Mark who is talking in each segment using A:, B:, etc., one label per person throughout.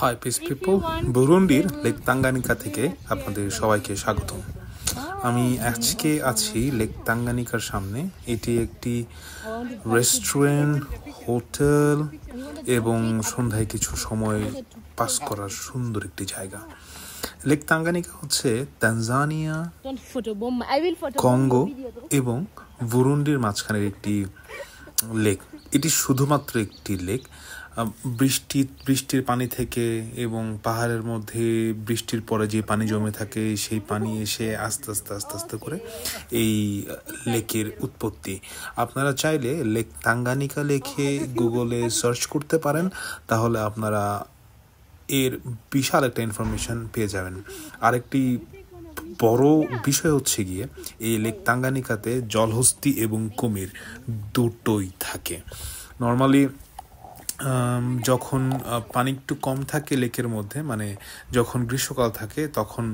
A: High piece people, বুরুন্ডির lake তাঙ্গানিকা থেকে আপনাদের সবাইকে স্বাগতম। আমি আজকে আছি লেক তাঙ্গানিকার সামনে। এটি একটি রেস্টুরেন্ট, হোটেল এবং সন্ধ্যায় কিছু সময় পাস করার সুন্দর একটি জায়গা। লেক তাঙ্গানিকা হচ্ছে তানজানিয়া, কঙ্গো এবং বুরুন্ডির মাঝখানের একটি লেক। এটি শুধুমাত্র একটি লেক। বৃষ্টির পানি থেকে এবং পাহাড়ের মধ্যে বৃষ্টির পরে যে পানি জমে থাকে সেই পানি এসে আস্তে আস্তে করে এই লেকের উৎপত্তি। আপনারা চাইলে লেক তাঙ্গানিকা লিখে গুগলে সার্চ করতে পারেন, তাহলে আপনারা এর বিশাল একটা ইনফরমেশন পেয়ে যাবেন। আরেকটি বড় বিষয় হচ্ছে গিয়ে এই লেক তাঙ্গানিকাতে জলহস্তি এবং কুমির দুটোই থাকে। নর্মালি যখন পানি একটু কম থাকে লেকের মধ্যে, মানে যখন গ্রীষ্মকাল থাকে, তখন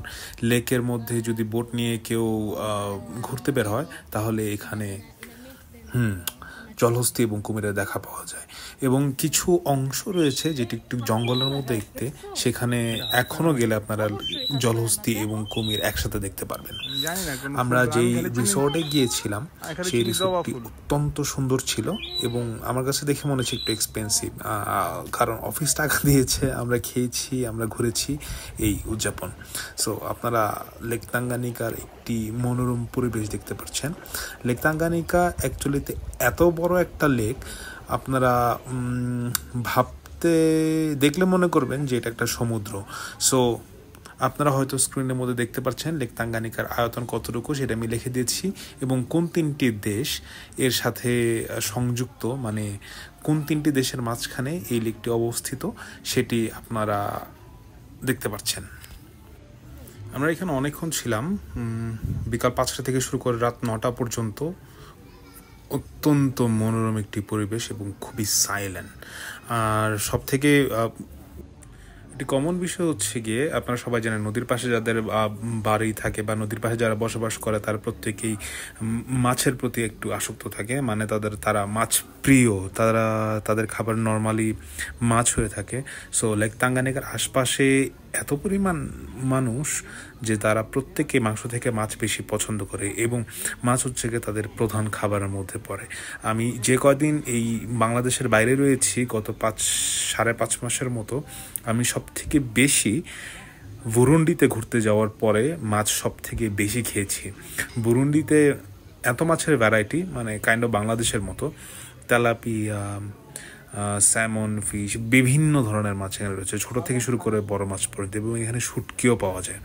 A: লেকের মধ্যে যদি বোট নিয়ে কেউ ঘুরতে বের হয় তাহলে এখানে জলহস্তি এবং কুমিরের দেখা পাওয়া যায়। এবং কিছু অংশ রয়েছে যেটি একটু জঙ্গলের মধ্যে দেখতে, সেখানে এখনো গেলে আপনারা জলহস্তি এবং কুমির একসাথে দেখতে পারবেন। আমরা যেই রিসোর্টে গিয়েছিলাম সেই রিসোর্টটি অত্যন্ত সুন্দর ছিল এবং আমার কাছে দেখে মনে হচ্ছে একটু এক্সপেন্সিভ, কারণ অফিস টাকা দিয়েছে, আমরা খেয়েছি, আমরা ঘুরেছি, এই উদযাপন। সো আপনারা লেক তাঙ্গানিকার একটি মনোরম পরিবেশ দেখতে পাচ্ছেন। লেক তাঙ্গানিকা অ্যাকচুয়ালিতে এত বড় একটা লেক, আপনারা দেখলে মনে করবেন যে এটা একটা সমুদ্র। সো আপনারা হয়তো স্ক্রিনের মধ্যে দেখতে পাচ্ছেন লেক তাঙ্গানিকার আয়তন কতটুকু, সেটা আমি লিখে দিয়েছি, এবং কোন তিনটি দেশ এর সাথে সংযুক্ত, মানে কোন তিনটি দেশের মাঝখানে এই লেকটি অবস্থিত সেটি আপনারা দেখতে পাচ্ছেন। আমরা এখানে অনেকক্ষণ ছিলাম, বিকাল 5টা থেকে শুরু করে রাত 9টা পর্যন্ত। অত্যন্ত মনোরম একটি পরিবেশ এবং খুবই সাইলেন্ট। আর সব থেকে একটি কমন বিষয় হচ্ছে গিয়ে, আপনারা সবাই জানেন নদীর পাশে যাদের বাড়ি থাকে বা নদীর পাশে যারা বসবাস করে তারা প্রত্যেকেই মাছের প্রতি একটু আসক্ত থাকে, মানে তারা মাছ প্রিয়, তাদের খাবার নর্মালি মাছ হয়ে থাকে। সো লেক তাঙ্গানিকার আশপাশে এত পরিমাণ মানুষ যে তারা প্রত্যেকে মাংস থেকে মাছ বেশি পছন্দ করে এবং মাছ হচ্ছে গিয়ে তাদের প্রধান খাবারের মধ্যে পড়ে। আমি যে কদিন এই বাংলাদেশের বাইরে রয়েছি, গত 5.5 মাসের মতো, আমি সব থেকে বেশি বুরুন্ডিতে ঘুরতে যাওয়ার পরে মাছ সব থেকে বেশি খেয়েছি। বুরুন্ডিতে এত মাছের ভ্যারাইটি, মানে কাইন্ড অফ বাংলাদেশের মতো, তেলাপিয়া, স্যামন, ফিশ, বিভিন্ন ধরনের মাছ এখানে রয়েছে, ছোট থেকে শুরু করে বড় মাছ পর্যন্ত, এবং এখানে শুটকিও পাওয়া যায়।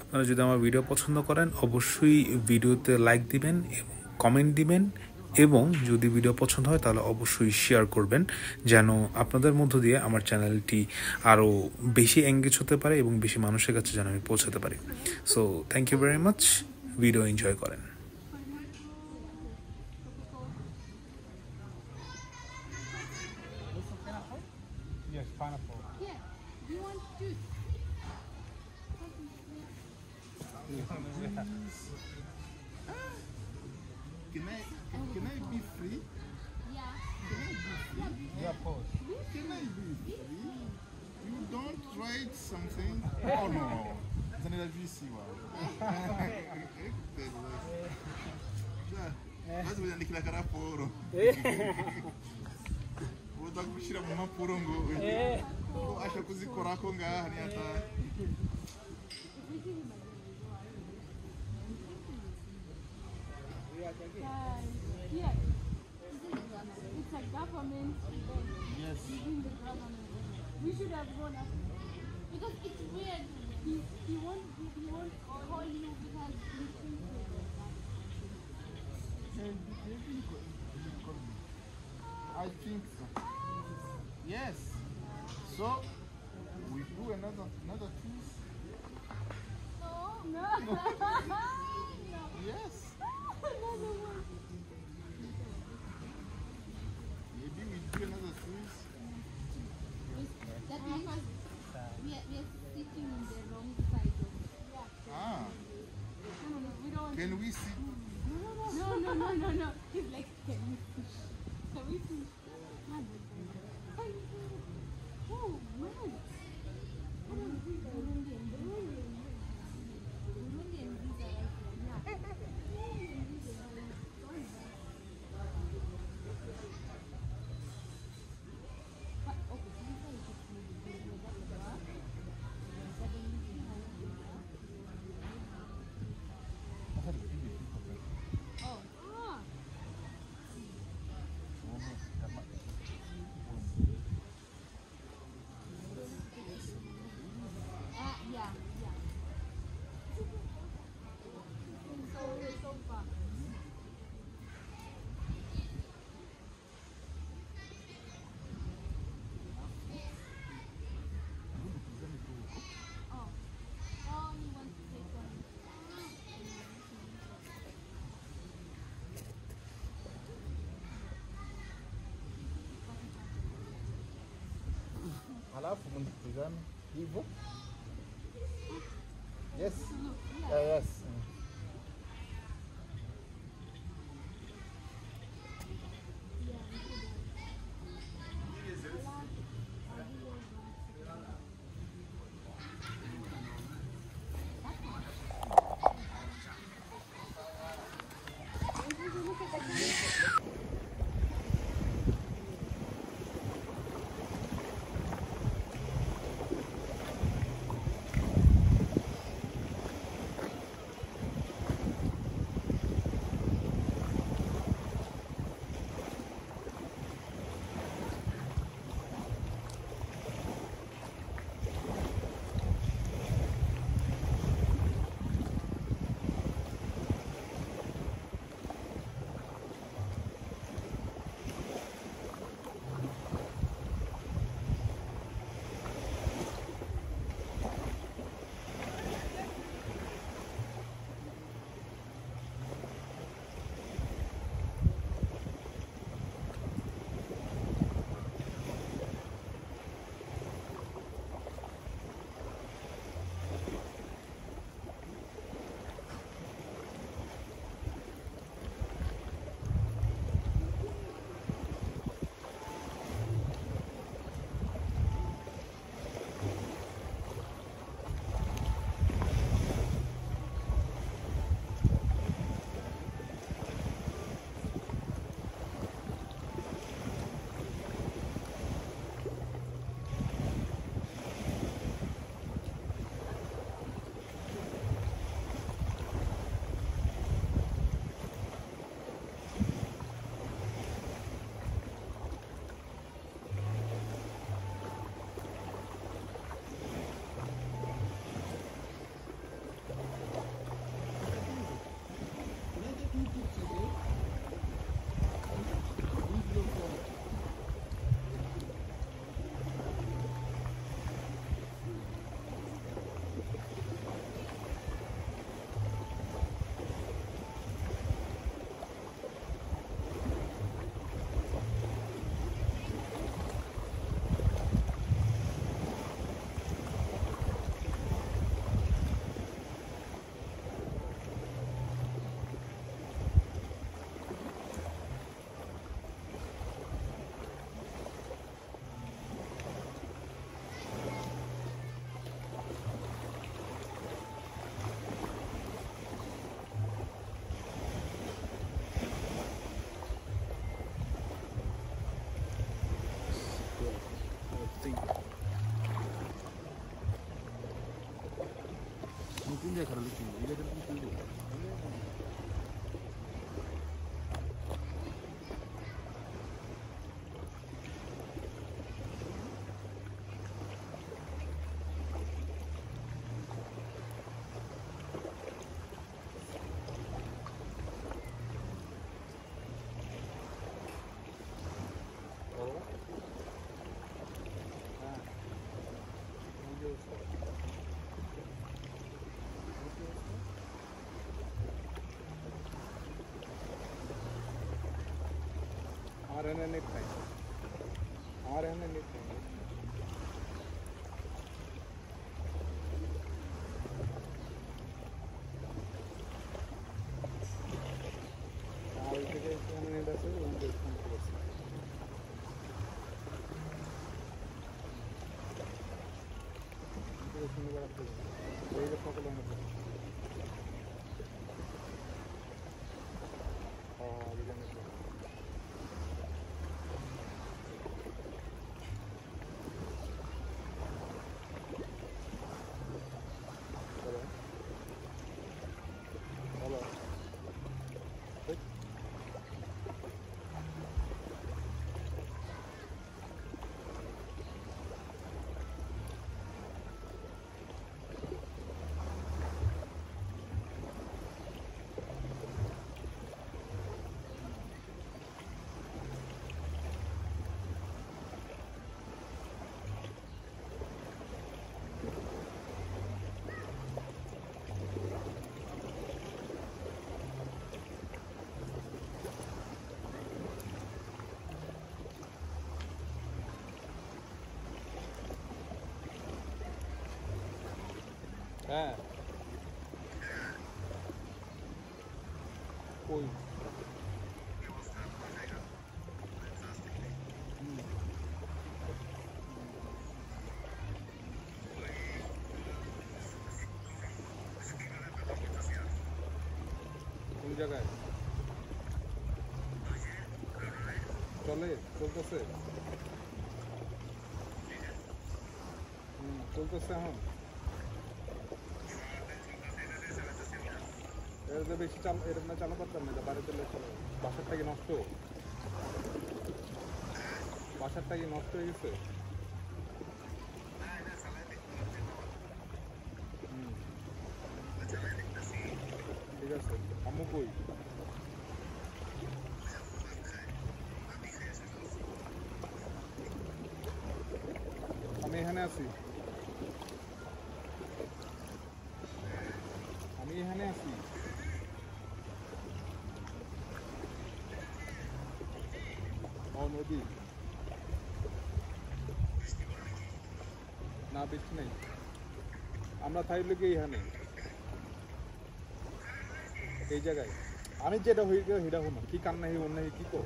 A: আপনারা যদি আমার ভিডিও পছন্দ করেন অবশ্যই ভিডিওতে লাইক দিবেন এবং কমেন্ট দিবেন, এবং যদি ভিডিও পছন্দ হয় তাহলে অবশ্যই শেয়ার করবেন, যেন আপনাদের মধ্য দিয়ে আমার চ্যানেলটি আরও বেশি এঙ্গেজ হতে পারে এবং বেশি মানুষের কাছে যেন আমি পৌঁছাতে পারি। So thank you very much, video enjoy করেন।
B: Yes, pineapple.
C: Yeah. Do you want juice?
D: Can I be free?
C: Yeah.
B: Yeah, pause.
D: Can I be free? You don't write something? Oh no. J'en ai la vue ici, moi. Basi kujandikira karaporo. Uza kushira mu mpapuro ngo asha kuzikorako ngaha ni ata.
C: Yeah. It's a government event.
D: Yes.
C: Within the government. We should have gone up. Because it's weird. He won't call you because he thinks you're that.
D: I think so. Yes. So we do another piece.
C: No.
D: Yes.
C: Another one.
D: Maybe we do another piece.
C: That means we are sitting in the wrong side of it.
D: Ah.
C: No, we don't.
D: Can we see?
C: No. He's like, can we fish? Can we fish?
D: halafu mtizame hivyo. Yes. Yeah, yes.
E: হ্যাঁ কই কোন জায়গায় চলতেছে চলতেছে এখন এটা বেশি এরকম না চালু করতাম না বাড়িতে বাসারটা কি নষ্ট হয়ে গেছে ঠিক আছে আম্মু কই আমি এখানে আছি নদী না বৃষ্টি নেই আমরা থাকলে কি এখানে এই জায়গায় আমি যেটা হয়ে গেল সেটা হলো কি কান্না হি অন্য কি কো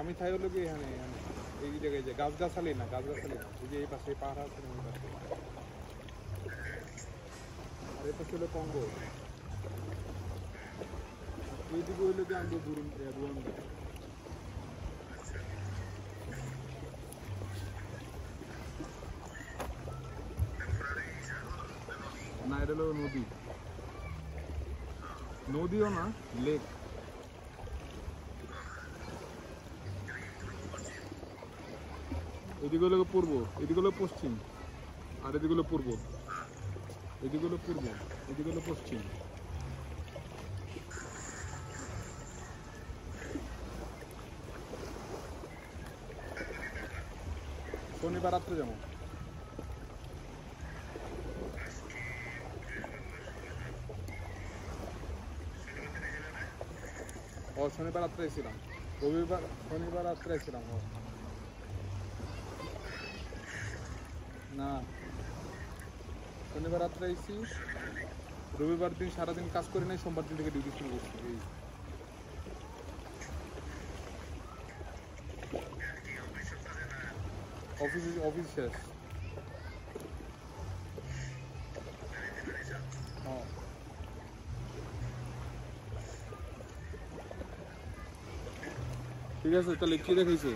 E: আমি থাই হলো কি এখানে এই জায়গায় যে গাছগাছালি না এই যে এই পাশে পাহাড় আছে ওই পাশে আর এই পাশে হলো কঙ্গো এইদিকে হইলো কি আমি রুয়ান্ডা না এটা হলো নদীও না লেক এদিকে হলো পূর্ব এদিকে হলো পশ্চিম আর এদিকে হলো পূর্ব এদিকে হলো পূর্ব এদিকে হলো পশ্চিম শনিবার রাত্রে যেমন শনিবার রাত্রে এসেছিলাম শনিবার রাত্রে এসেছিলাম না শনিবার রাত্রে এসেছি রবিবার দিন সারাদিন কাজ করে নাই সোমবার দিন থেকে ডিউটি শুরু করছি অফিস শেষ ঠিক আছে তাহলে কি দেখাইছে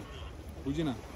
E: বুঝি না